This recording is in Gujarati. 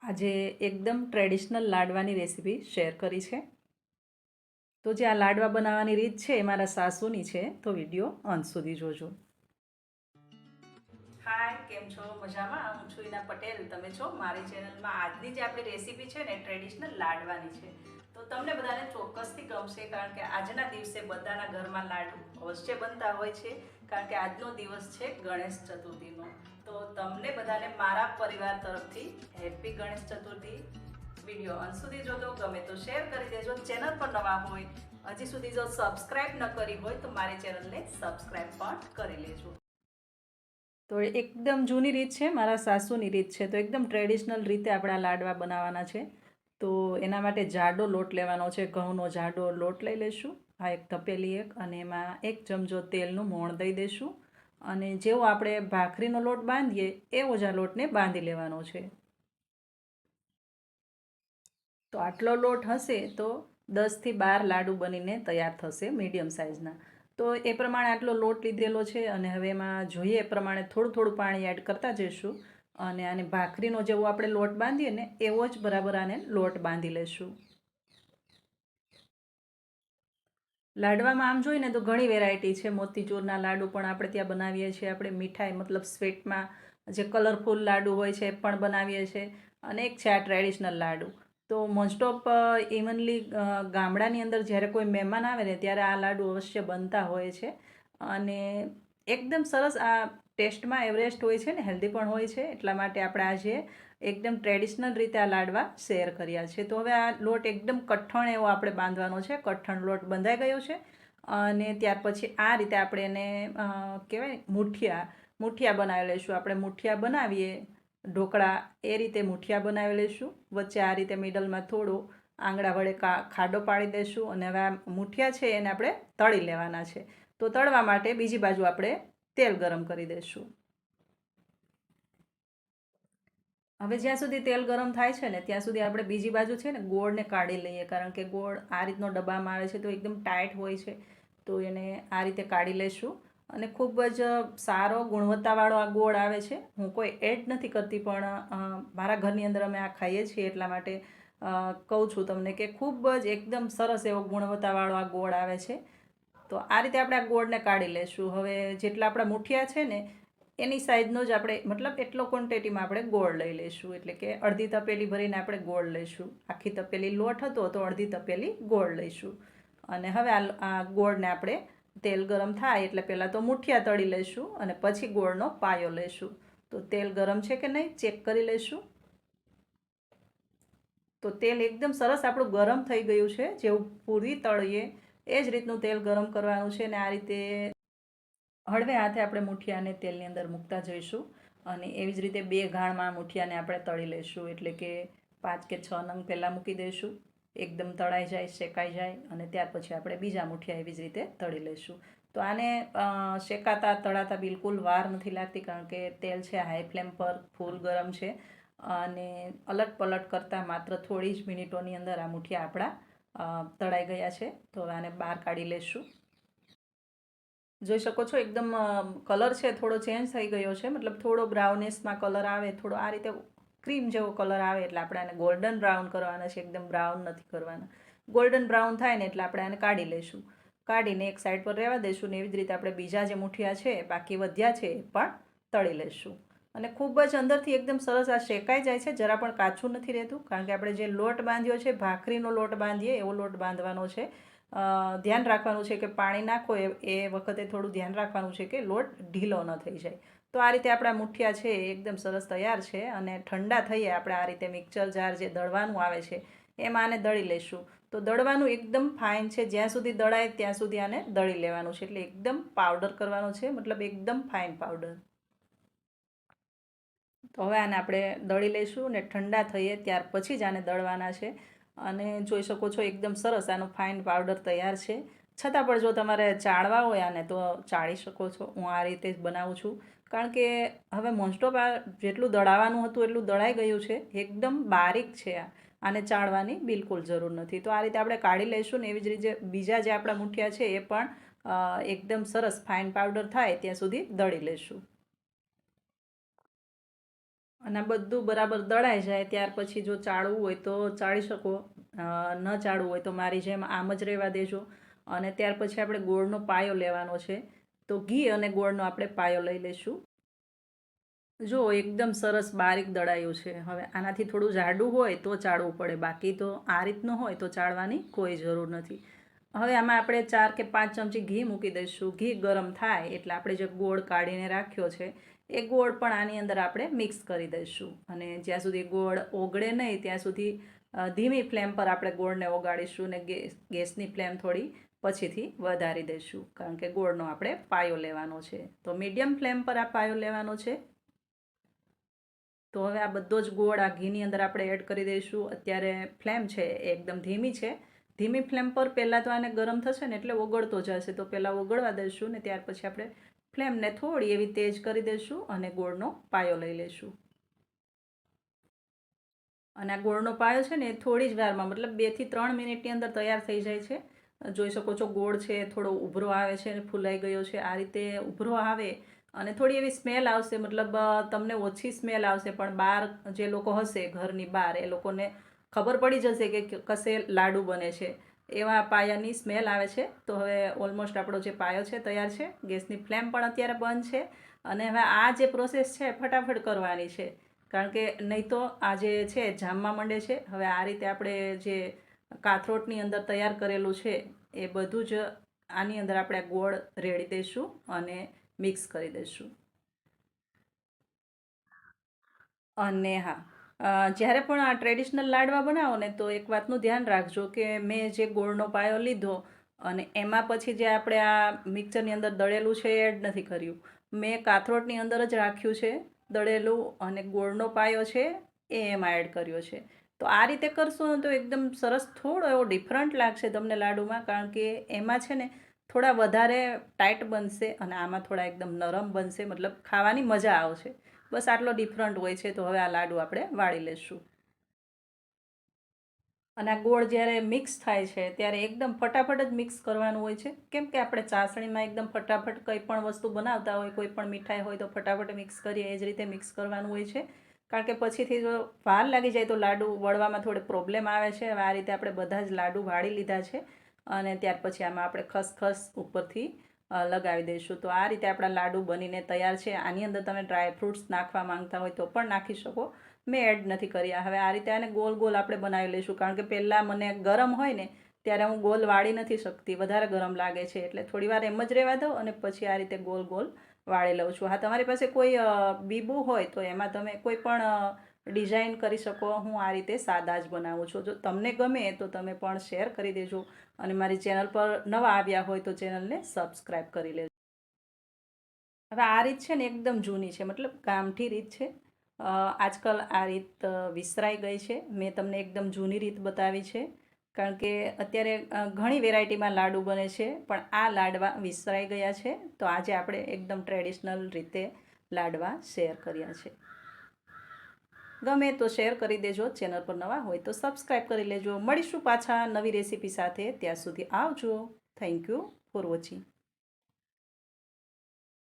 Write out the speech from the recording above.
આજે એકદમ ટ્રેડિશનલ લાડવાની રેસીપી શેર કરી છે. તો જે આ લાડવા બનાવવાની રીત છે એ મારા સાસુની છે, તો વિડીયો અંત સુધી જોજો. હાય, કેમ છો? મજામાં? હું છું ઈના પટેલ. તમે છો મારી ચેનલમાં. આજની જે આપણી રેસીપી છે ને ટ્રેડિશનલ લાડવાની છે, તો તમને બધાને ચોક્કસથી ગમશે, કારણ કે આજના દિવસે બધાના ઘરમાં લાડુ અવશ્ય બનતા હોય છે, કારણ કે આજનો દિવસ છે ગણેશ ચતુર્થીનો. તો તમને બધાને મારા પરિવાર તરફથી હેપી ગણેશ ચતુર્થી. વિડીયો અંત સુધી જોજો, ગમે તો શેર કરી દેજો. ચેનલ પર નવા હોય, હજી સુધી જો સબસ્ક્રાઇબ ન કરી હોય તો મારી ચેનલને સબસ્ક્રાઇબ પણ કરી લેજો. તો એકદમ જૂની રીત છે, મારા સાસુની રીત છે. તો એકદમ ટ્રેડિશનલ રીતે આપણે આ લાડવા બનાવવાના છે. તો એના માટે જાડો લોટ લેવાનો છે, ઘઉંનો જાડો લોટ લઈ લઈશું. આ એક તપેલી અને એમાં 1 ચમચો તેલનું મોણ દઈ દઈશું. અને જેવો આપણે ભાખરીનો લોટ બાંધીએ એવો જ આ લોટને બાંધી લેવાનો છે. તો આટલો લોટ હશે તો 10થી 12 લાડુ બનીને તૈયાર થશે, મીડિયમ સાઇઝના. તો એ પ્રમાણે આટલો લોટ લીધેલો છે, અને હવે એમાં જોઈએ એ પ્રમાણે થોડું થોડું પાણી એડ કરતા જઈશું. અને આને ભાખરીનો જેવો આપણે લોટ બાંધીએ ને એવો જ બરાબર આને લોટ બાંધી લઈશું. લાડવામાં આમ જોઈએ ને તો ઘણી વેરાયટી છે. મોતીચૂરના લાડુ પણ આપણે ત્યાં બનાવીએ છીએ. આપણે મીઠાઈ મતલબ સ્વીટમાં જે કલરફુલ લાડુ હોય છે એ પણ બનાવીએ છીએ. અને એક છે આ ટ્રેડિશનલ લાડુ. તો મોસ્ટ ઓફ ઇવનલી ગામડાની અંદર જ્યારે કોઈ મહેમાન આવે ને ત્યારે આ લાડુ અવશ્ય બનતા હોય છે. અને એકદમ સરસ આ ટેસ્ટમાં એવરેસ્ટ હોય છે ને, હેલ્ધી પણ હોય છે. એટલા માટે આપણે આજે એકદમ ટ્રેડિશનલ રીતે આ લાડવા શેર કર્યા છે. તો હવે આ લોટ એકદમ કઠણ એવો આપણે બાંધવાનો છે. કઠણ લોટ બંધાઈ ગયો છે. અને ત્યાર પછી આ રીતે આપણે એને કહેવાય મુઠિયા બનાવી લઈશું. આપણે મુઠિયા બનાવીએ ઢોકળા, એ રીતે મુઠિયા બનાવી લઈશું. વચ્ચે આ રીતે મિડલમાં થોડો આંગળા વડે ખાડો પાડી દઈશું. અને હવે આ મુઠિયા છે એને આપણે તળી લેવાના છે. તો તળવા માટે બીજી બાજુ આપણે તેલ ગરમ કરી દઈશું. હવે જ્યાં સુધી તેલ ગરમ થાય છે ને ત્યાં સુધી આપણે બીજી બાજુ છે ને ગોળને કાઢી લઈએ, કારણ કે ગોળ આ રીતનો ડબ્બામાં આવે છે તો એકદમ ટાઈટ હોય છે. તો એને આ રીતે કાઢી લઈશું. અને ખૂબ જ સારો ગુણવત્તાવાળો આ ગોળ આવે છે. હું કોઈ એડ નથી કરતી, પણ મારા ઘરની અંદર અમે આ ખાઈએ છીએ એટલા માટે કહું છું તમને કે ખૂબ જ એકદમ સરસ એવો ગુણવત્તાવાળો આ ગોળ આવે છે. તો આ રીતે આપણે આ ગોળને કાઢી લઈશું. હવે જેટલા આપણા મુઠિયા છે ને એની સાઈઝનો જ આપણે મતલબ એટલો ક્વોન્ટિટીમાં આપણે ગોળ લઈ લઈશું. એટલે કે અડધી તપેલી ભરીને આપણે ગોળ લઈશું. આખી તપેલી લોટ હતો તો અડધી તપેલી ગોળ લઈશું. અને હવે આ ગોળને આપણે તેલ ગરમ થાય એટલે પહેલાં તો મુઠિયા તળી લઈશું અને પછી ગોળનો પાયો લઈશું. તો તેલ ગરમ છે કે નહીં ચેક કરી લઈશું. તો તેલ એકદમ સરસ આપણું ગરમ થઈ ગયું છે. જેવું પૂરી તળીએ એ જ રીતનું તેલ ગરમ કરવાનું છે. ને આ રીતે હળવે હાથે આપણે મુઠિયાને તેલની અંદર મૂકતા જઈશું. અને એવી જ રીતે 2 ઘાણમાં મુઠિયાને આપણે તળી લઈશું. એટલે કે 5 કે 6 નંગ પહેલાં મૂકી દઈશું. એકદમ તળાઈ જાય, શેકાઈ જાય, અને ત્યાર પછી આપણે બીજા મુઠિયા એવી જ રીતે તળી લઈશું. તો આને શેકાતા તળાતા બિલકુલ વાર નથી લાગતી, કારણ કે તેલ છે હાઈ ફ્લેમ પર ફૂલ ગરમ છે. અને અલટ પલટ કરતાં માત્ર થોડી જ મિનિટોની અંદર આ મુઠિયા આપણા તળાઈ ગયા છે. તો હવે આને બહાર કાઢી લઈશું. જોઈ શકો છો એકદમ કલર છે થોડો ચેન્જ થઈ ગયો છે, મતલબ થોડો બ્રાઉનિશમાં કલર આવે, થોડો આ રીતે ક્રીમ જેવો કલર આવે એટલે આપણે આને ગોલ્ડન બ્રાઉન કરવાના છે. એકદમ બ્રાઉન નથી કરવાના. ગોલ્ડન બ્રાઉન થાય ને એટલે આપણે આને કાઢી લઈશું. કાઢીને એક સાઈડ પર રહેવા દઈશું. ને એવી જ રીતે આપણે બીજા જે મુઠિયા છે બાકી વધ્યા છે એ પણ તળી લઈશું. અને ખૂબ જ અંદરથી એકદમ સરસ આ શેકાઈ જાય છે, જરા પણ કાચું નથી રહેતું, કારણ કે આપણે જે લોટ બાંધ્યો છે ભાખરીનો લોટ બાંધીએ એવો લોટ બાંધવાનો છે. ધ્યાન રાખવાનું છે કે પાણી નાખો એ વખતે થોડું ધ્યાન રાખવાનું છે કે લોટ ઢીલો ન થઈ જાય. તો આ રીતે આપણા મુઠિયા છે એ એકદમ સરસ તૈયાર છે. અને ઠંડા થઈએ આપણે આ રીતે મિક્સર જાર જે દળવાનું આવે છે એમાં આને દળી લઈશું. તો દળવાનું એકદમ ફાઇન છે, જ્યાં સુધી દળાય ત્યાં સુધી આને દળી લેવાનું છે. એટલે એકદમ પાવડર કરવાનો છે, મતલબ એકદમ ફાઇન પાવડર. તો હવે આને આપણે દળી લઈશું ને ઠંડા થઈએ ત્યાર પછી જ આને દળવાના છે. અને જોઈ શકો છો એકદમ સરસ આનો ફાઇન પાવડર તૈયાર છે. છતાં પણ જો તમારે ચાળવા હોય આને તો ચાળી શકો છો. હું આ રીતે જ બનાવું છું, કારણ કે હવે મોસ્ટ ઓફ આ જેટલું દળાવવાનું હતું એટલું દળાઈ ગયું છે. એકદમ બારીક છે આ. આને ચાળવાની બિલકુલ જરૂર નથી. તો આ રીતે આપણે કાઢી લઈશું. ને એવી જ રીતે બીજા જે આપણા મુઠિયા છે એ પણ એકદમ સરસ ફાઇન પાવડર થાય ત્યાં સુધી દળી લઈશું. અને આ બધું બરાબર દળાઈ જાય ત્યાર પછી જો ચાળવું હોય તો ચાળી શકો, ન ચાળવું હોય તો મારી જેમ આમ જ રહેવા દેજો. અને ત્યાર પછી આપણે ગોળનો પાયો લેવાનો છે. તો ઘી અને ગોળનો આપણે પાયો લઈ લઈશું. જો એકદમ સરસ બારીક દળાયું છે. હવે આનાથી થોડું જાડું હોય તો ચાળવું પડે, બાકી તો આ રીતનું હોય તો ચાળવાની કોઈ જરૂર નથી. હવે આમાં આપણે 4 કે 5 ચમચી ઘી મૂકી દઈશું. ઘી ગરમ થાય એટલે આપણે જે ગોળ કાઢીને રાખ્યો છે એ ગોળ પણ આની અંદર આપણે મિક્સ કરી દઈશું. અને જ્યાં સુધી ગોળ ઓગળે નહીં ત્યાં સુધી ધીમી ફ્લેમ પર આપણે ગોળને ઓગાળીશું, ને ગેસની ફ્લેમ થોડી પછીથી વધારી દઈશું, કારણ કે ગોળનો આપણે પાયો લેવાનો છે. તો મીડિયમ ફ્લેમ પર આ પાયો લેવાનો છે. તો હવે આ બધો જ ગોળ આ ઘીની અંદર આપણે એડ કરી દઈશું. અત્યારે ફ્લેમ છે એ એકદમ ધીમી છે. ધીમી ફ્લેમ પર પહેલાં તો આને ગરમ થશે ને એટલે ઓગળતો જશે, તો પહેલાં ઓગળવા દઈશું ને ત્યાર પછી આપણે ફ્લેમને થોડી એવી તેજ કરી દઈશું અને ગોળનો પાયો લઈ લઈશું. અને આ ગોળનો પાયો છે ને એ થોડી જ વારમાં, મતલબ 2 થી 3 મિનિટની અંદર તૈયાર થઈ જાય છે. જોઈ શકો છો ગોળ છે થોડો ઉભરો આવે છે અને ફૂલાઈ ગયો છે. આ રીતે ઉભરો આવે અને થોડી એવી સ્મેલ આવશે, મતલબ તમને ઓછી સ્મેલ આવશે, પણ બહાર જે લોકો હશે ઘરની બહાર એ લોકોને ખબર પડી જશે કે કશે લાડુ બને છે. એવા પાયાની સ્મેલ આવે છે. તો હવે ઓલમોસ્ટ આપણો જે પાયો છે તૈયાર છે. ગેસની ફ્લેમ પણ અત્યારે બંધ છે. અને હવે આ જે પ્રોસેસ છે ફટાફટ કરવાની છે, કારણ કે નહીં તો આ જે છે જામવા માંડે છે. હવે આ રીતે આપણે જે કાથરોટની અંદર તૈયાર કરેલું છે એ બધું જ આની અંદર આપણે ગોળ રેડી દઈશું અને મિક્સ કરી દઈશું. અને હા, જ્યારે પણ આ ટ્રેડિશનલ લાડવા બનાવો ને તો એક વાતનું ધ્યાન રાખજો કે મેં જે ગોળનો પાયો લીધો અને એમાં પછી જે આપણે આ મિક્સરની અંદર દળેલું છે એ એડ નથી કર્યું. મેં કાથરોટની અંદર જ રાખ્યું છે દળેલું, અને ગોળનો પાયો છે એ એમાં એડ કર્યો છે. તો આ રીતે કરશો ને તો એકદમ સરસ થોડો એવો ડિફરન્ટ લાગશે તમને લાડુમાં, કારણ કે એમાં છે ને થોડા વધારે ટાઈટ બનશે અને આમાં થોડા એકદમ નરમ બનશે, મતલબ ખાવાની મજા આવશે. બસ આટલો ડિફરન્ટ હોય છે. તો હવે આ લાડુ આપણે વાળી લઈશું. અને આ ગોળ જ્યારે મિક્સ થાય છે ત્યારે એકદમ ફટાફટ જ મિક્સ કરવાનું હોય છે, કેમ કે આપણે ચાસણીમાં એકદમ ફટાફટ કંઈ પણ વસ્તુ બનાવતા હોય, કોઈ પણ મીઠાઈ હોય તો ફટાફટ મિક્સ કરીએ એ જ રીતે મિક્સ કરવાનું હોય છે. કારણ કે પછીથી જો વાર લાગી જાય તો લાડુ વળવામાં થોડી પ્રોબ્લેમ આવે છે. હવે આ રીતે આપણે બધા જ લાડુ વાળી લીધા છે અને ત્યાર પછી આમાં આપણે ખસખસ ઉપરથી લગાવી દઈશું. તો આ રીતે આપણા લાડુ બનીને તૈયાર છે. આની અંદર તમે ડ્રાય ફ્રૂટ્સ નાખવા માંગતા હોય તો પણ નાખી શકો. મેં એડ નથી કર્યા. હવે આ રીતે આને ગોલ ગોલ આપણે બનાવી લઈશું, કારણ કે પહેલાં મને ગરમ હોય ને ત્યારે હું ગોલ વાળી નથી શકતી, વધારે ગરમ લાગે છે. એટલે થોડી વાર એમ જ રહેવા દઉં અને પછી આ રીતે ગોલ ગોલ વાળી લઉં છું. હા, તમારી પાસે કોઈ બીબું હોય તો એમાં તમે કોઈ પણ ડિઝાઇન કરી શકો. હું આ રીતે સાદા જ બનાવું છું. જો તમને ગમે તો તમે પણ શેર કરી દેજો, અને મારી ચેનલ પર નવા આવ્યા હોય તો ચેનલને સબસ્ક્રાઈબ કરી લેજો. હવે આ રીત છે ને એકદમ જૂની છે, મતલબ ગામઠી રીત છે. આજકાલ આ રીત વિસરાઈ ગઈ છે. મેં તમને એકદમ જૂની રીત બતાવી છે, કારણ કે અત્યારે ઘણી વેરાયટીમાં લાડુ બને છે, પણ આ લાડવા વિસરાઈ ગયા છે. તો આજે આપણે એકદમ ટ્રેડિશનલ રીતે લાડવા શેર કર્યા છે. ગમે તો શેર કરી દેજો. ચેનલ પર નવા હોય તો સબસ્ક્રાઈબ કરી લેજો. મળીશું પાછા નવી રેસીપી સાથે. ત્યાં સુધી આવજો. Thank you for watching.